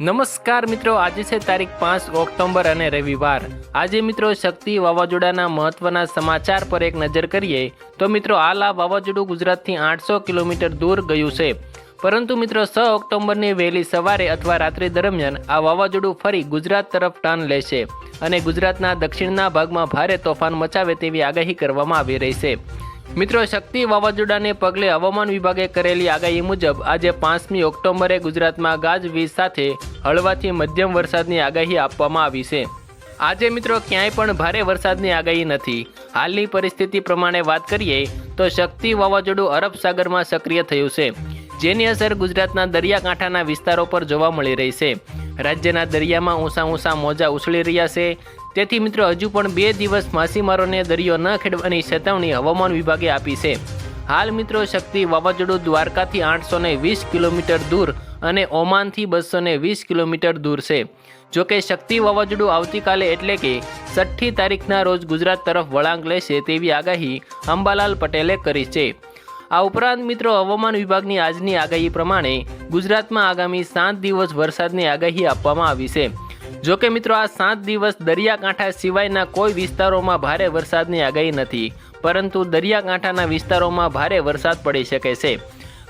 નમસ્કાર મિત્રો, આજે છે તારીખ 5 ઓક્ટોબર અને રવિવાર। આજે મિત્રો શક્તિ વાવાઝોડાના મહત્વના સમાચાર પર એક નજર કરીએ તો મિત્રો હાલ આ વાવાઝોડું ગુજરાતથી 800 કિલોમીટર દૂર ગયું છે, પરંતુ મિત્રો 6 ઓક્ટોબરની વહેલી સવારે અથવા રાત્રિ દરમિયાન આ વાવાઝોડું ફરી ગુજરાત તરફ ટર્ન લેશે અને ગુજરાતના દક્ષિણના ભાગમાં ભારે તોફાન મચાવે તેવી આગાહી કરવામાં આવી રહી છે। મિત્રો શક્તિ વાવાઝોડાને પગલે હવામાન વિભાગે કરેલી આગાહી મુજબ આજે 5મી ઓક્ટોબરે ગુજરાતમાં ગાજવીજ સાથે હળવાથી મધ્યમ વરસાદની આગાહી આપવામાં આવી છે। આજે મિત્રો ક્યાંય પણ ભારે વરસાદની આગાહી નથી। હાલની પરિસ્થિતિ પ્રમાણે વાત કરીએ તો શક્તિ વાવાઝોડું અરબ સાગરમાં સક્રિય થયું છે, જેની અસર ગુજરાતના દરિયાકાંઠાના વિસ્તારો પર જોવા મળી રહી છે। રાજ્યના દરિયામાં ઊંચા મોજા ઉછળી રહ્યા છે, તેથી મિત્રો હજુ પણ 2 દિવસ માછીમારોને દરિયો ન ખેડવાની ચેતવણી હવામાન વિભાગે આપી છે। હાલ મિત્રો શક્તિ વાવાઝોડું દ્વારકાથી 820 કિલોમીટર દૂર અને ઓમાનથી 220 કિલોમીટર દૂર છે। જોકે શક્તિ વાવાઝોડું આવતીકાલે એટલે કે 6ઠી તારીખના રોજ ગુજરાત તરફ વળાંક લેશે તેવી આગાહી અંબાલાલ પટેલે કરી છે। આ ઉપરાંત મિત્રો હવામાન વિભાગની આજની આગાહી પ્રમાણે ગુજરાતમાં આગામી 7 દિવસ વરસાદની આગાહી આપવામાં આવી છે। જોકે મિત્રો આ 7 દિવસ દરિયાકાંઠા સિવાયના કોઈ વિસ્તારોમાં ભારે વરસાદની આગાહી નથી, પરંતુ દરિયાકાંઠાના વિસ્તારોમાં ભારે વરસાદ પડી શકે છે।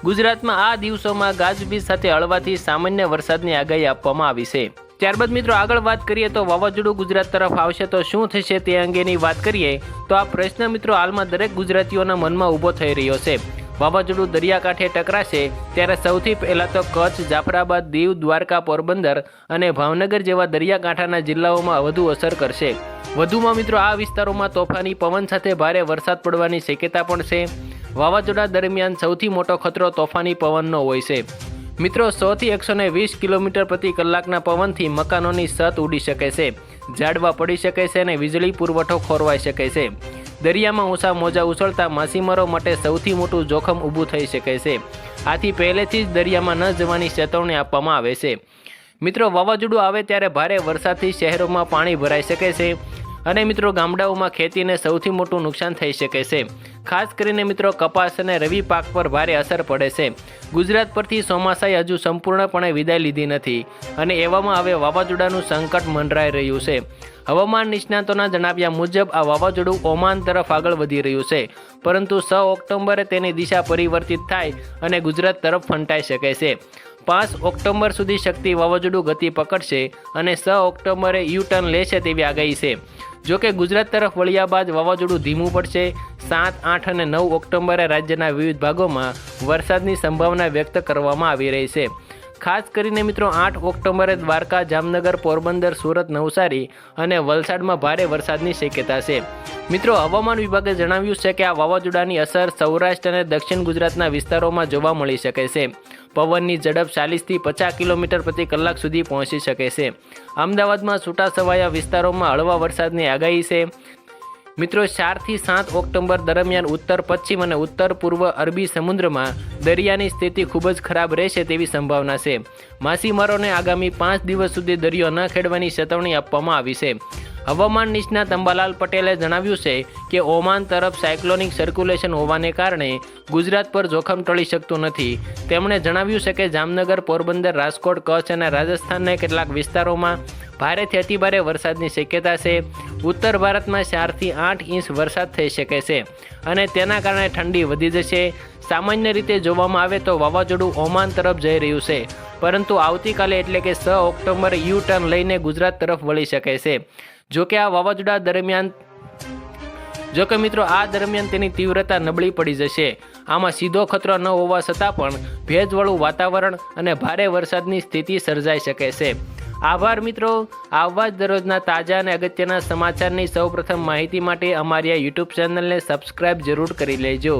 ગુજરાતમાં આ દિવસોમાં ગાજવીજ સાથે હળવાથી સામાન્ય વરસાદની આગાહી આપવામાં આવી છે। ત્યારબાદ મિત્રો આગળ વાત કરીએ તો વાવાઝોડું ગુજરાત તરફ આવશે તો શું થશે તે અંગેની વાત કરીએ તો આ પ્રશ્ન મિત્રો હાલમાં દરેક ગુજરાતીઓના મનમાં ઊભો થઈ રહ્યો છે। વાવાઝોડું દરિયાકાંઠે ટકરાશે ત્યારે સૌથી પહેલાં તો કચ્છ, જાફરાબાદ, દીવ, દ્વારકા, પોરબંદર અને ભાવનગર જેવા દરિયાકાંઠાના જિલ્લાઓમાં વધુ અસર કરશે। વધુમાં મિત્રો આ વિસ્તારોમાં તોફાની પવન સાથે ભારે વરસાદ પડવાની શક્યતા પણ છે। વાવાઝોડા દરમિયાન સૌથી મોટો ખતરો તોફાની પવનનો હોય છે। મિત્રો 100 થી 120 કિલોમીટર પ્રતિ કલાકના પવનથી મકાનોની છત ઉડી શકે છે, ઝાડવા પડી શકે છે અને વીજળી પુરવઠો ખોરવાઈ શકે છે। દરિયામાં ઊંચા મોજા ઉછળતા માછીમારો માટે સૌથી મોટું જોખમ ઊભું થઈ શકે છે। આથી પહેલેથી જ દરિયામાં ન જવાની ચેતવણી આપવામાં આવે છે। મિત્રો વાવાઝોડું આવે ત્યારે ભારે વરસાદથી શહેરોમાં પાણી ભરાઈ શકે છે અને મિત્રો ગામડાઓમાં ખેતીને સૌથી મોટું નુકસાન થઈ શકે છે। ખાસ કરીને મિત્રો કપાસ અને રવિ પાક પર ભારે અસર પડે છે। ગુજરાત પરથી ચોમાસાએ હજુ સંપૂર્ણપણે વિદાય લીધી નથી અને એવામાં હવે વાવાઝોડાનું સંકટ મંડરાઈ રહ્યું છે। હવામાન નિષ્ણાતોના જણાવ્યા મુજબ આ વાવાઝોડું ઓમાન તરફ આગળ વધી રહ્યું છે, પરંતુ 6 ઓક્ટોબરે તેની દિશા પરિવર્તિત થાય અને ગુજરાત તરફ ફંટાઈ શકે છે। 5 ઓક્ટોબર સુધી શક્તિ વાવાઝોડું ગતિ પકડશે અને 6 ઓક્ટોબરે યુ ટર્ન લેશે તેવી આગાહી છે। જોકે ગુજરાત તરફ વળ્યા બાદ વાવાઝોડું ધીમું પડશે। 7, 8 અને 9 ઓક્ટોબરે રાજ્યના વિવિધ ભાગોમાં વરસાદની સંભાવના વ્યક્ત કરવામાં આવી રહી છે। ખાસ કરીને મિત્રો 8 ઓક્ટોબરે દ્વારકા, જામનગર, પોરબંદર, સુરત, નવસારી અને વલસાડમાં ભારે વરસાદની શક્યતા છે। મિત્રો હવામાન વિભાગે જણાવ્યું છે કે આ વાવાઝોડાની અસર સૌરાષ્ટ્ર અને દક્ષિણ ગુજરાતના વિસ્તારોમાં જોવા મળી શકે છે। પવનની ઝડપ 40 થી 50 કિલોમીટર પ્રતિ કલાક સુધી પહોંચી શકે છે। અમદાવાદમાં છૂટાછવાયા વિસ્તારોમાં હળવા વરસાદની આગાહી છે। મિત્રો 4 થી 7 ઓક્ટોબર દરમિયાન ઉત્તર પશ્ચિમ અને ઉત્તર પૂર્વ અરબી સમુદ્રમાં દરિયાની સ્થિતિ ખૂબ જ ખરાબ રહેશે તેવી સંભાવના છે। માછીમારોને આગામી 5 દિવસ સુધી દરિયો ન ખેડવાની ચેતવણી આપવામાં આવી છે। હવામાન નિષ્ણાત અંબાલાલ પટેલે જણાવ્યું છે કે ઓમાન તરફ સાયક્લોનિક સર્ક્યુલેશન હોવાને કારણે ગુજરાત પર જોખમ ટળી શકતું નથી। તેમણે જણાવ્યું છે કે જામનગર, પોરબંદર, રાજકોટ, કચ્છ અને રાજસ્થાનના કેટલાક વિસ્તારોમાં ભારેથી અતિભારે વરસાદની શક્યતા છે। ઉત્તર ભારતમાં 4 થી 8 ઇંચ વરસાદ થઈ શકે છે અને તેના કારણે ઠંડી વધી જશે। સામાન્ય રીતે જોવામાં આવે તો વાવાઝોડું ઓમાન તરફ જઈ રહ્યું છે, પરંતુ આવતીકાલે એટલે કે 6 ઓક્ટોબરે યુ ટર્ન લઈને ગુજરાત તરફ વળી શકે છે। જોકે આ વાવાઝોડા દરમિયાન આ દરમિયાન તેની તીવ્રતા નબળી પડી જશે। આમાં સીધો ખતરો ન હોવા છતાં પણ ભેજવાળું વાતાવરણ અને ભારે વરસાદની સ્થિતિ સર્જાઈ શકે છે। આભાર મિત્રો। આવા જ દરરોજના તાજા અને અગત્યના સમાચારની સૌપ્રથમ માહિતી માટે અમારી આ યુટ્યુબ ચેનલને સબસ્ક્રાઈબ જરૂર કરી લેજો।